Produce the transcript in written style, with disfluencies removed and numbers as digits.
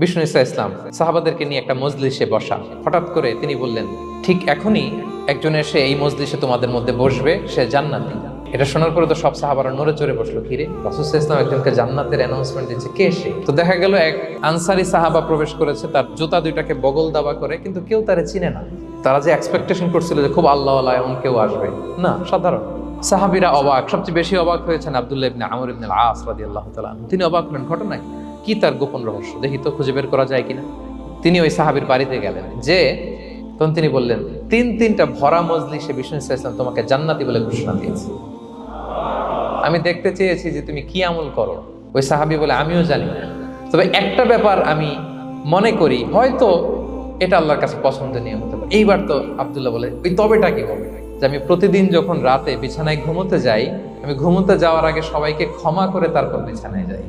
বিষ্ণু ইসা ইসলাম সাহাবাদেরকে নিয়ে একটা মজলিসে বসা, হঠাৎ করে তিনি বললেন, ঠিক এখনই একজন এসে এই মজলিসে তোমাদের মধ্যে বসবে, সে জান্নাতি। এটা শোনার পরে তো সব সাহাবারা নড়ে চড়ে বসলো, কিরে রাসূল সাল্লাল্লাহু আলাইহি ওয়াসাল্লাম একজনকে জান্নাতের অ্যানাউন্সমেন্ট দিচ্ছে, কে সে? তো দেখা গেল এক আনসারি সাহাবা প্রবেশ করেছে, তার জুতা দুইটাকে বগল দাবা করে, কিন্তু কেউ তারে চিনে না। তারা যে এক্সপেকটেশন করছিল যে খুব আল্লাহওয়ালা এমন কেউ আসবে, না, সাধারণ সাহাবীরা অবাক। সবচেয়ে বেশি অবাক হয়েছেন আব্দুল্লাহ ইবনে আমর ইবনে আল-আস রাদিয়াল্লাহু তাআলা আনহু। তিনি অবাক হলেন, ঘটনা কি, তার গোপন রহস্য দেখি তো, খুঁজে বের করা যায় কিনা। তিনি ওই সাহাবীর বাড়িতে গেলেন, যে তখন তিনি বললেন, তিনটা ভরা মজলিসে বিষ্ণু সাল্লাল্লাহু আলাইহি ওয়াসাল্লাম তোমাকে জান্নাতি বলে ঘোষণা দিয়েছে। আমি দেখতে চেয়েছি যে তুমি কি আমল করো। ওই সাহাবী বলে, আমিও জানি না, তবে একটা ব্যাপার আমি মনে করি হয়তো এটা আল্লাহর কাছে পছন্দনীয় হতে পারে। এইবার তো আব্দুল্লাহ বলে, ওই তবেটা কি বলে? যে আমি প্রতিদিন যখন রাতে বিছানায় ঘুমোতে যাই, আমি ঘুমোতে যাওয়ার আগে সবাইকে ক্ষমা করে তারপর বিছানায় যাই।